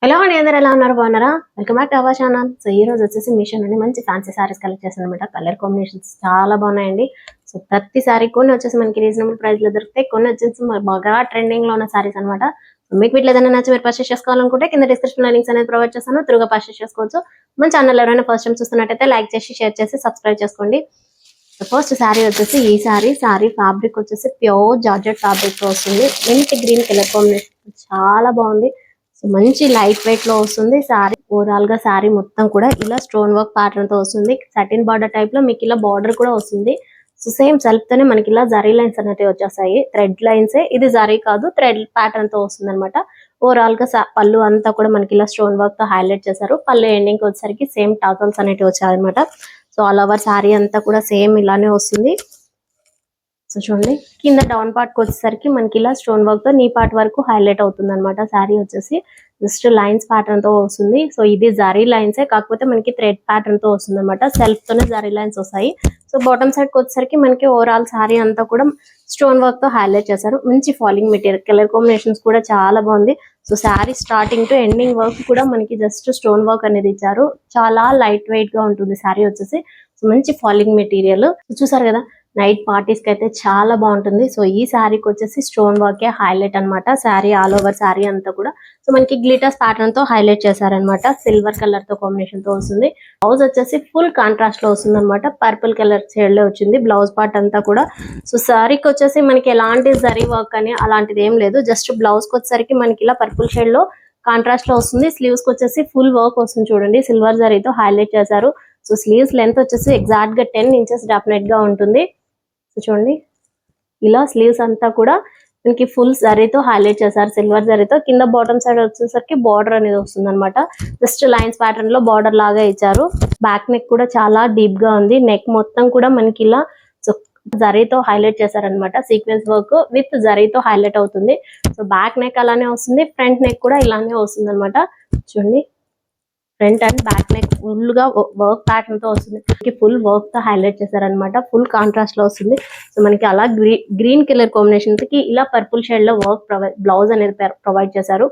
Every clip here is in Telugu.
హలో అండి, అందరూ ఎలా ఉన్నారు? బాగున్నారా? Welcome back to our channel. So ఈ రోజు వచ్చేసి మీషో నుండి మంచి ఫ్యాన్సీ సారీస్ కలెక్ట్ చేశాను అనమాట. కలర్ కాంబినేషన్స్ చాలా బాగున్నాయండి. సో ప్రతి సారీ కొన్ని వచ్చేసి మనకి రీజనబుల్ ప్రైస్ లో దొరుకుతాయి, కొన్ని వచ్చేసి బాగా ట్రెండింగ్ లో ఉన్న సారీస్ అనమాట. మీకు వీటిలో ఏదైనా నచ్చి మీరు పర్చేస్ చేసుకోవాలనుకుంటే కింద డిస్క్రిప్షన్ లో లింక్స్ అనేది ప్రొవైడ్ చేస్తాను, త్రూగా పర్చేస్ చేసుకోవచ్చు. మన ఛానల్ ఎవరైనా ఫస్ట్ టైం చూస్తున్నట్టయితే లైక్ చేసి షేర్ చేసి సబ్స్క్రైబ్ చేసుకోండి. ఫస్ట్ సారీ వచ్చేసి ఈ సారీ ఫ్యాబ్రిక్ వచ్చేసి ప్యూర్ జార్జెట్ ఫ్యాబ్రిక్ తో వస్తుంది. మింట్ గ్రీన్ కలర్ కాంబినేషన్ చాలా బాగుంది. సో మంచి లైట్ వెయిట్ లో వస్తుంది సారీ. ఓవరాల్ గా సారీ మొత్తం కూడా ఇలా స్టోన్ వర్క్ ప్యాటర్న్ తో వస్తుంది. సటిన్ బార్డర్ టైప్ లో మీకు ఇలా బార్డర్ కూడా వస్తుంది. సో సేమ్ సెల్ఫ్ తోనే మనకి ఇలా జరీ లైన్స్ అనేవి వచ్చేస్తాయి. థ్రెడ్ లైన్స్, ఇది జరీ కాదు, థ్రెడ్ ప్యాటర్న్ తో వస్తుంది అనమాట. ఓవరాల్ గా పళ్ళు అంతా కూడా మనకి ఇలా స్టోన్ వర్క్ తో హైలైట్ చేశారు. పళ్ళు ఎండింగ్ వచ్చేసరికి సేమ్ టాజల్స్ అనేవి వచ్చాయి అనమాట. సో ఆల్ ఓవర్ సారీ అంతా కూడా సేమ్ ఇలానే వస్తుంది. సో చూడండి, కింద డౌన్ పార్ట్ కి వచ్చేసరికి మనకి ఇలా స్టోన్ వర్క్ తో నీ పార్ట్ వరకు హైలైట్ అవుతుంది అనమాట. శారీ వచ్చేసి జస్ట్ లైన్స్ ప్యాటర్న్ తో వస్తుంది. సో ఇది జరీ లైన్స్, కాకపోతే మనకి థ్రెడ్ ప్యాటర్న్ తో వస్తుంది అనమాట. సెల్ఫ్ తోనే జరీ లైన్స్ వస్తాయి. సో బాటమ్ సైడ్ కి వచ్చేసరికి మనకి ఓవరాల్ శారీ అంతా కూడా స్టోన్ వర్క్ తో హైలైట్ చేశారు. మంచి ఫాలింగ్ మెటీరియల్, కలర్ కాంబినేషన్స్ కూడా చాలా బాగుంది. So sari starting to ending work కూడా మనకి జస్ట్ స్టోన్ వర్క్ అనేది ఇచ్చారు. చాలా లైట్ వెయిట్ గా ఉంటుంది శారీ వచ్చేసి. సో మంచి ఫాలింగ్ మెటీరియల్ చూసారు కదా, నైట్ పార్టీస్ కి అయితే చాలా బాగుంటుంది. సో ఈ శారీకి వచ్చేసి స్టోన్ వర్కే హైలైట్ అనమాట. శారీ ఆల్ ఓవర్ శారీ అంతా కూడా సో మనకి గ్లిటర్స్ ప్యాటర్న్ తో హైలైట్ చేశారనమాట. సిల్వర్ కలర్ తో కాంబినేషన్ తో వస్తుంది. బ్లౌజ్ వచ్చేసి ఫుల్ కాంట్రాస్ట్ లో వస్తుంది అనమాట. పర్పుల్ కలర్ షేడ్ లో వచ్చింది బ్లౌజ్ పార్ట్ అంతా కూడా. సో శారీకి వచ్చేసి మనకి ఎలాంటి జరీ వర్క్ అని అలాంటిది ఏం లేదు. జస్ట్ బ్లౌజ్ కి వచ్చేసరికి మనకి ఇలా పర్పుల్ షేడ్ లో కాంట్రాస్ట్ లో వస్తుంది. స్లీవ్స్ కి వచ్చేసి ఫుల్ వర్క్ వస్తుంది. చూడండి, సిల్వర్ జరీతో హైలైట్ చేశారు. సో స్లీవ్స్ లెంత్ వచ్చేసి ఎగ్జాక్ట్ గా 10 ఇంచెస్ డెఫినెట్ గా ఉంటుంది. చూడండి, ఇలా స్లీవ్స్ అంతా కూడా మనకి ఫుల్ జరీతో హైలైట్ చేశారు, సిల్వర్ జరీతో. కింద బాటమ్ సైడ్ వచ్చేసరికి బార్డర్ అనేది వస్తుంది అనమాట. జస్ట్ లైన్స్ ప్యాటర్న్ లో బార్డర్ లాగా ఇచ్చారు. బ్యాక్ నెక్ కూడా చాలా డీప్ గా ఉంది. నెక్ మొత్తం కూడా మనకి ఇలా జరీతో హైలైట్ చేశారనమాట. సీక్వెన్స్ వర్క్ విత్ జరీతో హైలైట్ అవుతుంది. సో బ్యాక్ నెక్ అలానే వస్తుంది, ఫ్రంట్ నెక్ కూడా ఇలానే వస్తుంది అనమాట. చూడండి, front and back neck full గా వర్క్ ప్యాటర్న్ తో వస్తుంది. ఫుల్ వర్క్ తో హైలైట్ చేశారనమాట. ఫుల్ కాంట్రాస్ట్ లో వస్తుంది. సో మనకి అలా గ్రీన్ కలర్ కాంబినేషన్ కి ఇలా పర్పుల్ షేడ్ లో వర్క్ బ్లౌజ్ అనేది ప్రొవైడ్ చేశారు.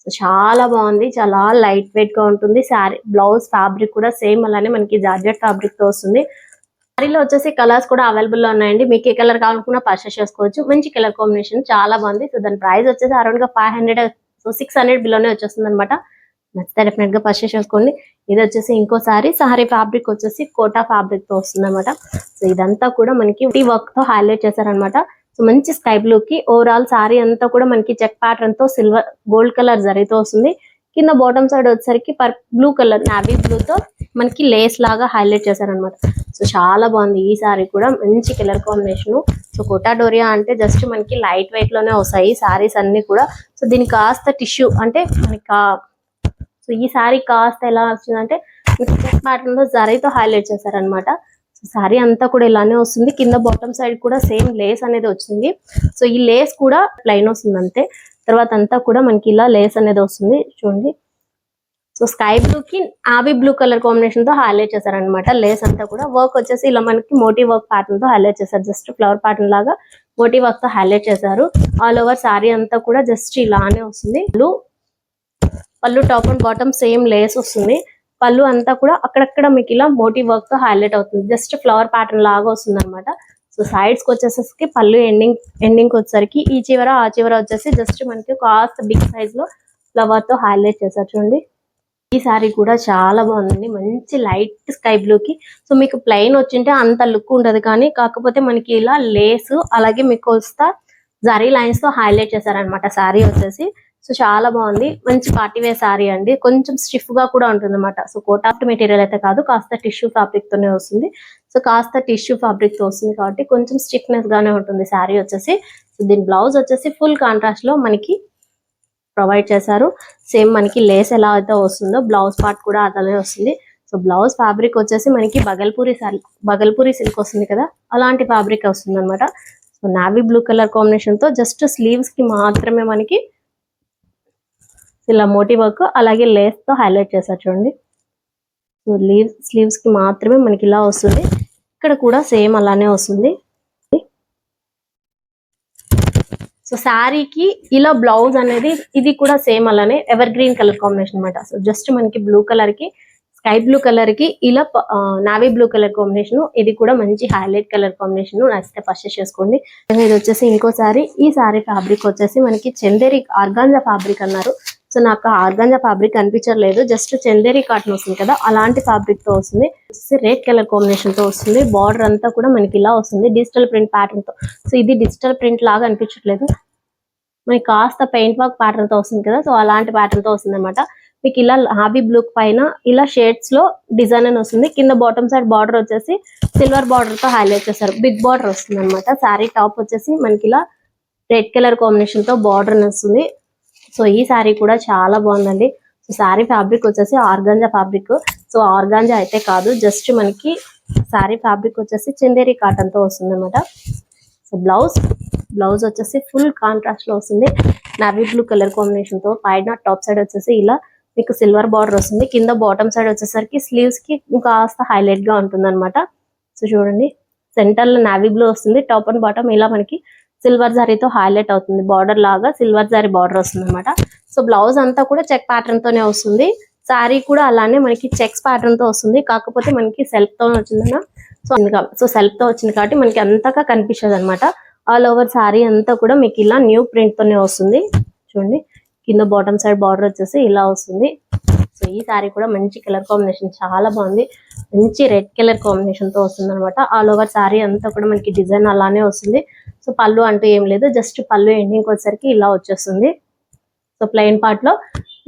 సో చాలా బాగుంది, చాలా లైట్ వెయిట్ గా ఉంటుంది. శారీ బ్లౌజ్ ఫ్యాబ్రిక్ కూడా సేమ్ అలానే మనకి జార్జెట్ ఫ్యాబ్రిక్ తో వస్తుంది. శారీలో వచ్చేసి కలర్స్ కూడా అవైలబుల్ లో ఉన్నాయండి. మీకు ఏ కలర్ కావాలనుకున్నా పర్చేస్ చేసుకోవచ్చు. మంచి కలర్ కాంబినేషన్ చాలా బాగుంది. సో దాని ప్రైస్ వచ్చేసి అరౌండ్ గా 500, సో 600 బిలోనే వచ్చేస్తుంది అనమాట. నచ్చితే డెఫినెట్ గా పర్చేస్ చేసుకోండి. ఇది వచ్చేసి ఇంకో సారీ ఫ్యాబ్రిక్ వచ్చేసి కోటా ఫ్యాబ్రిక్ తో వస్తుంది అనమాట. సో ఇదంతా కూడా మనకి వర్క్ తో హైలైట్ చేశారనమాట. సో మంచి స్కై బ్లూ కి ఓవరాల్ సారీ అంతా కూడా మనకి చెక్ ప్యాటర్న్ తో సిల్వర్ గోల్డ్ కలర్ జరీతో వస్తుంది. కింద బాటమ్ సైడ్ వచ్చేసరికి బ్లూ కలర్, నావీ బ్లూ తో మనకి లేస్ లాగా హైలైట్ చేశారనమాట. సో చాలా బాగుంది. ఈ సారీ కూడా మంచి colour combination. So Kota Doria అంటే జస్ట్ మనకి లైట్ వెయిట్ లోనే వస్తాయి సారీస్ అన్ని కూడా. సో దీనికి కాస్త టిష్యూ అంటే మనకి సో ఈ సారీ కాస్ట్ ఎలా వచ్చిందంటే ప్యాటర్న్ లో జరీతో హైలైట్ చేశారనమాట. సో సారీ అంతా కూడా ఇలానే వస్తుంది. కింద బాటమ్ సైడ్ కూడా సేమ్ లేస్ అనేది వచ్చింది. సో ఈ లేస్ కూడా ప్లెయిన్ వస్తుంది అంతే. తర్వాత అంతా కూడా మనకి ఇలా లేస్ అనేది వస్తుంది. చూడండి, సో స్కై బ్లూ కి ఆవీ బ్లూ కలర్ కాంబినేషన్ తో హైలైట్ చేశారనమాట. లేస్ అంతా కూడా వర్క్ వచ్చేసి ఇలా మనకి మోటివ్ వర్క్ ప్యాటర్న్ తో హైలైట్ చేశారు. జస్ట్ ఫ్లవర్ ప్యాటర్న్ లాగా మోటివ్ వర్క్ తో హైలైట్ చేశారు. ఆల్ ఓవర్ సారీ అంతా కూడా జస్ట్ ఇలానే వస్తుంది. పళ్ళు top and bottom same Lay's వస్తుంది. పళ్ళు అంతా కూడా అక్కడక్కడ మీకు ఇలా మోటివ్ వర్క్ తో హైలైట్ అవుతుంది. జస్ట్ ఫ్లవర్ ప్యాటర్న్ లాగా వస్తుంది అనమాట. సో సైడ్స్ కి వచ్చేసరికి పళ్ళు ఎండింగ్ వచ్చేసరికి ఈ చివర ఆ చివర వచ్చేసి జస్ట్ మనకి కాస్త బిగ్ సైజ్ లో ఫ్లవర్ తో హైలైట్ చేశారు. చూడండి, ఈ సారీ కూడా చాలా బాగుందండి. మంచి లైట్ స్కై బ్లూ కి. సో మీకు ప్లెయిన్ వచ్చింటే అంత లుక్ ఉండదు, కానీ కాకపోతే మనకి ఇలా లేస్ అలాగే మీకు వస్తా జరీ లైన్స్ తో హైలైట్ చేశారనమాట సారీ వచ్చేసి. సో చాలా బాగుంది. మంచి పార్టీ వేర్ సారీ అండి. కొంచెం స్టిఫ్ గా కూడా ఉంటుంది అనమాట. సో కోటాఫ్ట్ మెటీరియల్ అయితే కాదు, కాస్త టిష్యూ ఫ్యాబ్రిక్ తోనే వస్తుంది. సో కాస్త టిష్యూ ఫ్యాబ్రిక్ తో వస్తుంది కాబట్టి కొంచెం స్టిఫ్నెస్ గానే ఉంటుంది సారీ వచ్చేసి. సో దీని బ్లౌజ్ వచ్చేసి ఫుల్ కాంట్రాస్ట్ లో మనకి ప్రొవైడ్ చేశారు. సేమ్ మనకి లేస్ ఎలా అయితే వస్తుందో బ్లౌజ్ పార్ట్ కూడా అదే వస్తుంది. సో బ్లౌజ్ ఫ్యాబ్రిక్ వచ్చేసి మనకి బగల్పూరి సిల్క్ వస్తుంది కదా, అలాంటి ఫ్యాబ్రిక్ వస్తుంది అనమాట. So navy blue colour combination తో జస్ట్ స్లీవ్స్ కి మాత్రమే మనకి ఇలా మోటివ్ వర్క్ అలాగే లేస్ తో హైలైట్ చేశారు. చూడండి, సో స్లీవ్స్ కి మాత్రమే మనకి ఇలా వస్తుంది. ఇక్కడ కూడా సేమ్ అలానే వస్తుంది. సో శారీకి ఇలా బ్లౌజ్ అనేది ఇది కూడా సేమ్ అలానే ఎవర్ గ్రీన్ కలర్ కాంబినేషన్ అనమాట. సో జస్ట్ మనకి బ్లూ కలర్ కి స్కై బ్లూ కలర్ కి ఇలా నావీ బ్లూ కలర్ కాంబినేషన్, ఇది కూడా మంచి హైలైట్ కలర్ కాంబినేషన్. నచ్చితే పర్చేస్ చేసుకోండి. ఇది వచ్చేసి ఇంకోసారి, ఈ సారీ ఫ్యాబ్రిక్ వచ్చేసి మనకి చందేరి ఆర్గాంజా ఫ్యాబ్రిక్ అన్నారు. సో నాకు ఆర్గాంజా ఫ్యాబ్రిక్ కనిపించలేదు, జస్ట్ చందేరి కాటన్ వస్తుంది కదా అలాంటి ఫ్యాబ్రిక్ తో వస్తుంది. రెడ్ కలర్ కాంబినేషన్ తో వస్తుంది. బార్డర్ అంతా కూడా మనకి ఇలా వస్తుంది డిజిటల్ ప్రింట్ ప్యాటర్న్ తో. సో ఇది డిజిటల్ ప్రింట్ లాగా అనిపించట్లేదు, మనకి కాస్త పెయింట్ వర్క్ ప్యాటర్న్ తో వస్తుంది కదా, సో అలాంటి ప్యాటర్న్ తో వస్తుంది అనమాట. మీకు ఇలా హాబీ బ్లూ పైన ఇలా షేడ్స్ లో డిజైన్ అని వస్తుంది. కింద బాటమ్ సైడ్ బార్డర్ వచ్చేసి సిల్వర్ బార్డర్ తో హైలైట్ చేశారు, బిగ్ బార్డర్ వస్తుంది అనమాట. శారీ టాప్ వచ్చేసి మనకి ఇలా రెడ్ కలర్ కాంబినేషన్ తో బార్డర్ అని వస్తుంది. సో ఈ శారీ కూడా చాలా బాగుందండి. సో శారీ ఫ్యాబ్రిక్ వచ్చేసి ఆర్గాంజా ఫ్యాబ్రిక్. సో ఆర్గాంజా అయితే కాదు, జస్ట్ మనకి శారీ ఫ్యాబ్రిక్ వచ్చేసి చందేరి కాటన్ తో వస్తుంది అనమాట. సో బ్లౌజ్ వచ్చేసి ఫుల్ కాంట్రాస్ట్ లో వస్తుంది, నావీ బ్లూ కలర్ కాంబినేషన్ తో. పైన టాప్ సైడ్ వచ్చేసి ఇలా మీకు సిల్వర్ బార్డర్ వస్తుంది. కింద బాటమ్ సైడ్ వచ్చేసరికి స్లీవ్స్ కి కాస్త హైలైట్ గా ఉంటుంది అనమాట. సో చూడండి, సెంటర్ లో నావీ బ్లూ వస్తుంది, టాప్ అండ్ బాటమ్ ఇలా మనకి సిల్వర్ జారీతో హైలైట్ అవుతుంది, బార్డర్ లాగా సిల్వర్ జారీ బార్డర్ వస్తుంది అనమాట. సో బ్లౌజ్ అంతా కూడా చెక్ ప్యాటర్న్ తోనే వస్తుంది. శారీ కూడా అలానే మనకి చెక్స్ ప్యాటర్న్ తో వస్తుంది, కాకపోతే మనకి సెల్ఫ్ తో వచ్చిందన్న. సో సెల్ఫ్ తో వచ్చింది కాబట్టి మనకి అంతగా కనిపించదు అనమాట. ఆల్ ఓవర్ శారీ అంతా కూడా మీకు ఇలా న్యూ ప్రింట్ తోనే వస్తుంది. చూడండి, కింద బాటమ్ సైడ్ బార్డర్ వచ్చేసి ఇలా వస్తుంది. సో ఈ శారీ కూడా మంచి కలర్ కాంబినేషన్, చాలా బాగుంది. మంచి రెడ్ కలర్ కాంబినేషన్ తో వస్తుంది అనమాట. ఆల్ ఓవర్ శారీ అంతా కూడా మనకి డిజైన్ అలానే వస్తుంది. సో పళ్ళు అంటూ ఏం లేదు, జస్ట్ పళ్ళు ఎండింగ్ వచ్చేసరికి ఇలా వచ్చేస్తుంది. సో ప్లెయిన్ పార్ట్ లో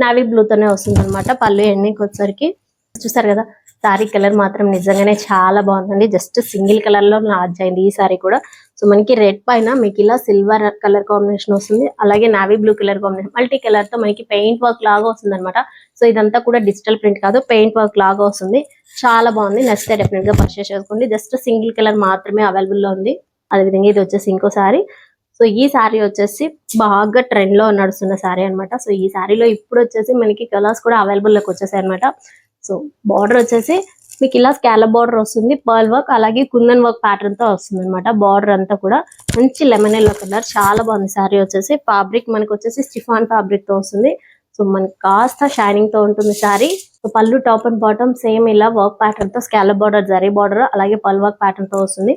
నావీ బ్లూ తోనే వస్తుంది అనమాట. పళ్ళు ఎండింగ్ వచ్చేసరికి చూసారు కదా, శారీ కలర్ మాత్రం నిజంగానే చాలా బాగుందండి. జస్ట్ సింగిల్ కలర్ లో లార్జ్ అయింది ఈ శారీ కూడా. సో మనకి రెడ్ పైన మీకు ఇలా సిల్వర్ కలర్ కాంబినేషన్ వస్తుంది, అలాగే navy blue colour combination, multi colour తో మనకి పెయింట్ వర్క్ లాగా వస్తుంది అనమాట. సో ఇదంతా కూడా డిజిటల్ ప్రింట్ కాదు, పెయింట్ వర్క్ లాగా వస్తుంది. చాలా బాగుంది, నచ్చితే డెఫినెట్ గా పర్చేస్ చేసుకోండి. జస్ట్ సింగిల్ కలర్ మాత్రమే అవైలబుల్ లో ఉంది. అదేవిధంగా ఇది వచ్చేసి ఇంకో శారీ. సో ఈ శారీ వచ్చేసి బాగా ట్రెండ్ లో నడుస్తున్న శారీ అనమాట. సో ఈ శారీలో ఇప్పుడు వచ్చేసి మనకి కలర్స్ కూడా అవైలబుల్ లోకి వచ్చేసాయి అనమాట. సో బార్డర్ వచ్చేసి మీకు ఇలా స్కాలప్ బార్డర్ వస్తుంది, పర్ల్ వర్క్ అలాగే కుందన్ వర్క్ ప్యాటర్న్ తో వస్తుంది అనమాట. బార్డర్ అంతా కూడా మంచి లెమన్ ఎల్లో కలర్, చాలా బాగుంది శారీ వచ్చేసి. ఫ్యాబ్రిక్ మనకి వచ్చేసి స్టిఫాన్ ఫ్యాబ్రిక్ తో వస్తుంది. సో మనకి కాస్త షైనింగ్ తో ఉంటుంది శారీ. సో పళ్ళు టాప్ అండ్ బాటమ్ సేమ్ ఇలా వర్క్ ప్యాటర్న్ తో స్కాలప్ బార్డర్, జరీ బార్డర్ అలాగే పల్ వర్క్ ప్యాటర్న్ తో వస్తుంది.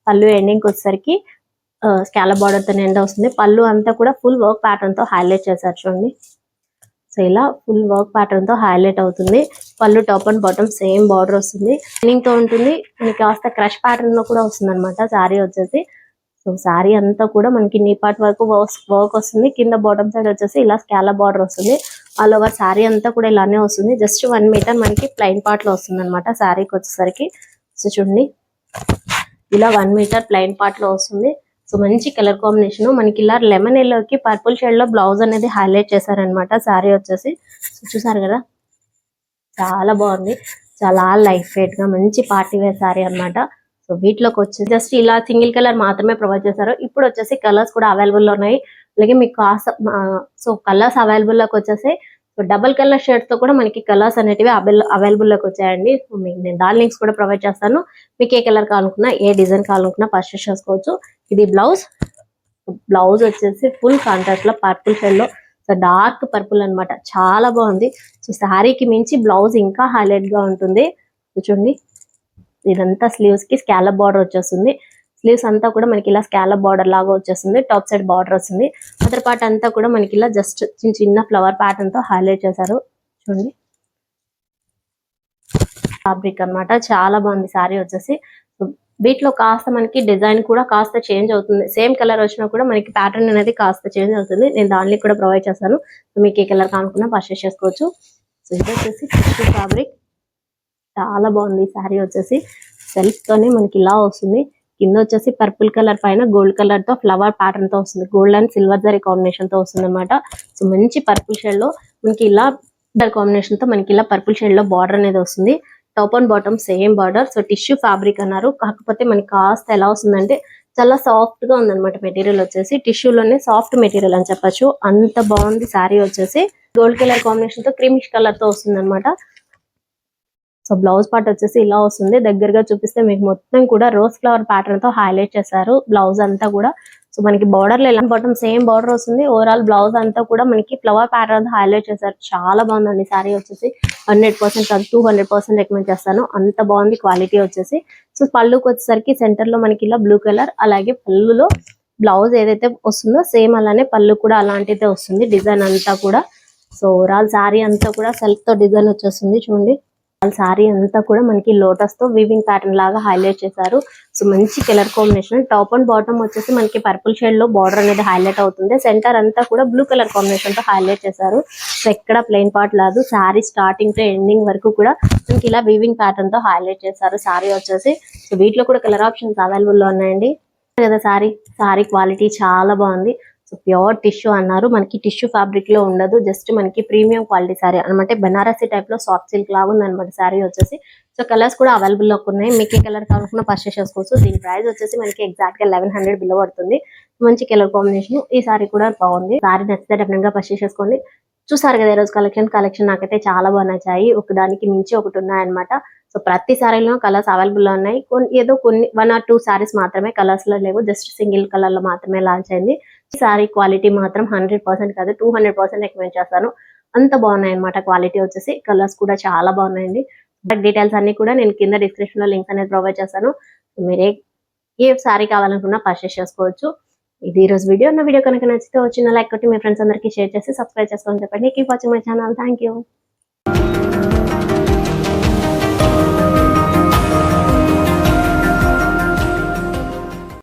పళ్ళు ఎండింగ్ వచ్చేసరికి స్కాలప్ బార్డర్ తో ఎండ్ వస్తుంది. పళ్ళు అంతా కూడా ఫుల్ వర్క్ ప్యాటర్న్ తో హైలైట్ చేశారు చూడండి. సో ఇలా ఫుల్ వర్క్ ప్యాటర్న్ తో హైలైట్ అవుతుంది. పళ్ళు top and bottom same border వస్తుంది, లైనింగ్ తో ఉంటుంది. మనకి కాస్త క్రష్ ప్యాటర్న్ లో కూడా వస్తుంది అనమాట శారీ వచ్చేసి. సో శారీ అంతా కూడా మనకి నీ పార్ట్ వరకు వర్క్ వస్తుంది. కింద బాటమ్ సైడ్ వచ్చేసి ఇలా స్కాలప్ బార్డర్ వస్తుంది. ఆల్ ఓవర్ శారీ అంతా కూడా ఇలానే వస్తుంది. జస్ట్ 1 మీటర్ మనకి ప్లెయిన్ పార్ట్ లో వస్తుంది అనమాట శారీకి వచ్చేసరికి. సో చూడండి, ఇలా 1 మీటర్ ప్లెయిన్ పార్ట్ లో వస్తుంది. సో మంచి కలర్ కాంబినేషన్, మనకి ఇలా లెమన్ ఎల్లోకి పర్పుల్ షేడ్ లో బ్లౌజ్ అనేది హైలైట్ చేశారనమాట శారీ వచ్చేసి. సో చూసారు కదా, చాలా బాగుంది, చాలా లైట్ వెయిట్ గా మంచి పార్టీ వేర్ శారీ అనమాట. సో వీటిలోకి వచ్చి జస్ట్ ఇలా సింగిల్ కలర్ మాత్రమే ప్రొవైడ్ చేశారు. ఇప్పుడు వచ్చేసి కలర్స్ కూడా అవైలబుల్ లో ఉన్నాయి, అలాగే మీకు కాస్త సో కలర్స్ అవైలబుల్ లోకి వచ్చేసి సో డబల్ కలర్ షేడ్స్ తో కూడా మనకి కలర్స్ అనేటివి అవైలబుల్ లోకి వచ్చాయండి. సో మీకు నేను దాని లింక్స్ కూడా ప్రొవైడ్ చేస్తాను. మీకు ఏ కలర్ కావాలనుకున్నా, ఏ డిజైన్ కావాలనుకున్నా పర్చేస్ చేసుకోవచ్చు. ఇది బ్లౌజ్ వచ్చేసి ఫుల్ కాంట్రాస్ట్ లో పర్పుల్ షేడ్ లో, సో డార్క్ పర్పుల్ అన్నమాట, చాలా బాగుంది. సో శారీకి మించి బ్లౌజ్ ఇంకా హైలైట్ గా ఉంటుంది. చూడండి, ఇదంతా స్లీవ్స్ కి స్కాలప్ బార్డర్ వచ్చేస్తుంది. స్లీవ్స్ అంతా కూడా మనకి ఇలా స్కాలప్ బార్డర్ లాగా వచ్చేస్తుంది. టాప్ సైడ్ బార్డర్ వస్తుంది. అదర్ పార్ట్ అంతా కూడా మనకి ఇలా జస్ట్ చిన్న ఫ్లవర్ ప్యాటర్న్ తో హైలైట్ చేశారు. చూడండి, ఫ్యాబ్రిక్ అన్నమాట, చాలా బాగుంది శారీ వచ్చేసి. వీటిలో కాస్త మనకి డిజైన్ కూడా కాస్త చేంజ్ అవుతుంది. సేమ్ కలర్ వచ్చినా కూడా మనకి ప్యాటర్న్ అనేది కాస్త చేంజ్ అవుతుంది. నేను దానిలో కూడా ప్రొవైడ్ చేస్తాను. మీకు ఏ కలర్ కానుకున్నా పర్చేస్ చేసుకోవచ్చు. సో ఇది వచ్చేసి టిష్యూ ఫ్యాబ్రిక్, చాలా బాగుంది శారీ వచ్చేసి. సెల్ఫ్ తోనే మనకి ఇలా వస్తుంది. కింద వచ్చేసి పర్పుల్ కలర్ పైన గోల్డ్ కలర్ తో ఫ్లవర్ ప్యాటర్న్ తో వస్తుంది. Gold and silver zari combination తో వస్తుంది అనమాట. సో మంచి పర్పుల్ షేడ్ లో మనకి ఇలా కాంబినేషన్ తో మనకి ఇలా పర్పుల్ షేడ్ లో బార్డర్ అనేది వస్తుంది. Top and bottom same border. So tissue fabric అన్నారు, కాకపోతే మనకి కాస్త ఎలా వస్తుందంటే చాలా సాఫ్ట్ గా ఉందన్నమాట. మెటీరియల్ వచ్చేసి టిష్యూలోనే సాఫ్ట్ మెటీరియల్ అని చెప్పొచ్చు, అంత బాగుంది శారీ వచ్చేసి. గోల్డ్ కలర్ కాంబినేషన్ తో క్రీమిష్ కలర్ తో వస్తుంది అనమాట. సో బ్లౌజ్ పార్ట్ వచ్చేసి ఇలా వస్తుంది. దగ్గరగా చూపిస్తే మీకు మొత్తం కూడా రోజ్ ఫ్లవర్ ప్యాటర్న్ తో హైలైట్ చేశారు బ్లౌజ్ అంతా కూడా. సో మనకి బార్డర్ లో ఎలా బాటమ్ సేమ్ బార్డర్ వస్తుంది. ఓవరాల్ బ్లౌజ్ అంతా కూడా మనకి ఫ్లవర్ ప్యాటర్న్ హైలైట్ చేశారు. చాలా బాగుందండి శారీ వచ్చేసి 100% కాదు 200% రికమెండ్ చేస్తాను. అంత బాగుంది క్వాలిటీ వచ్చేసి. సో పళ్ళుకి వచ్చేసరికి సెంటర్ లో మనకి ఇలా బ్లూ కలర్, అలాగే పళ్ళులో బ్లౌజ్ ఏదైతే వస్తుందో సేమ్ అలానే పళ్ళు కూడా అలాంటిదే వస్తుంది డిజైన్ అంతా కూడా. సో ఓవరాల్ శారీ అంతా కూడా సెల్ఫ్ తో డిజైన్ వచ్చేస్తుంది చూడండి. శారీ అంతా కూడా మనకి లోటస్ తో వీవింగ్ ప్యాటర్న్ లాగా హైలైట్ చేశారు. సో మంచి colour combination. Top and bottom వచ్చేసి మనకి పర్పుల్ షేడ్ లో బార్డర్ అనేది హైలైట్ అవుతుంది. సెంటర్ అంతా కూడా బ్లూ కలర్ కాంబినేషన్ తో హైలైట్ చేశారు. సో ఎక్కడ ప్లెయిన్ పార్ట్ లేదు. శారీ స్టార్టింగ్ టు ఎండింగ్ వరకు కూడా మనకి ఇలా వీవింగ్ ప్యాటర్న్ తో హైలైట్ చేశారు శారీ వచ్చేసి. సో వీటిలో కూడా కలర్ ఆప్షన్స్ అవైలబుల్ లో ఉన్నాయండి కదా. శారీ క్వాలిటీ చాలా బాగుంది. సో ప్యూర్ టిష్యూ అన్నారు, మనకి టిష్యూ ఫ్యాబ్రిక్ లో ఉండదు, జస్ట్ మనకి ప్రీమియం క్వాలిటీ శారీ అనమాట. బనారసి టైప్ లో సాఫ్ట్ సిల్క్ లాగా ఉంది అనమాట శారీ వచ్చేసి. సో కలర్స్ కూడా అవైలబుల్ లో ఉన్నాయి. మీకు ఏ కలర్ కావాలన్నా పర్చేస్ చేసుకోవచ్చు. దీని ప్రైస్ వచ్చేసి మనకి ఎగ్జాక్ట్ గా 1100 బిలో పడుతుంది. మంచి కలర్ కాంబినేషన్. ఈ శారీ కూడా బాగుంది. శారీ నచ్చితే డెఫినెట్ గా పర్చేస్ చేసుకోండి. చూసారు కదా ఈరోజు కలెక్షన్ నాకైతే చాలా బాగా నచ్చాయి. ఒకదానికి మించి ఒకటి ఉన్నాయన్నమాట. సో ప్రతి సారీలో కలర్స్ అవైలబుల్ లో ఉన్నాయి. ఏదో కొన్ని 1 or 2 సారీస్ మాత్రమే కలర్స్ లో లేవు, జస్ట్ సింగిల్ కలర్ లో మాత్రమే లాంచ్ అయింది. ఈ సారీ క్వాలిటీ మాత్రం 100% కాదు 200% రికమెండ్ చేస్తాను. అంత బాగున్నాయి అనమాట క్వాలిటీ వచ్చేసి. కలర్స్ కూడా చాలా బాగున్నాయండి. డీటెయిల్స్ అన్ని కూడా నేను కింద డిస్క్రిప్షన్ లో లింక్స్ అనేది ప్రొవైడ్ చేస్తాను. మీరే ఏ సారీ కావాలనుకున్నా పర్చేస్ చేసుకోవచ్చు. ఇది ఈ రోజు వీడియో. నా వీడియో కనుక నచ్చితే వచ్చిన లైక్ కొట్టి మీ ఫ్రెండ్స్ అందరికీ షేర్ చేసి సబ్స్క్రైబ్ చేసుకోండి చెప్పండి. Keep watching my channel. Thank you.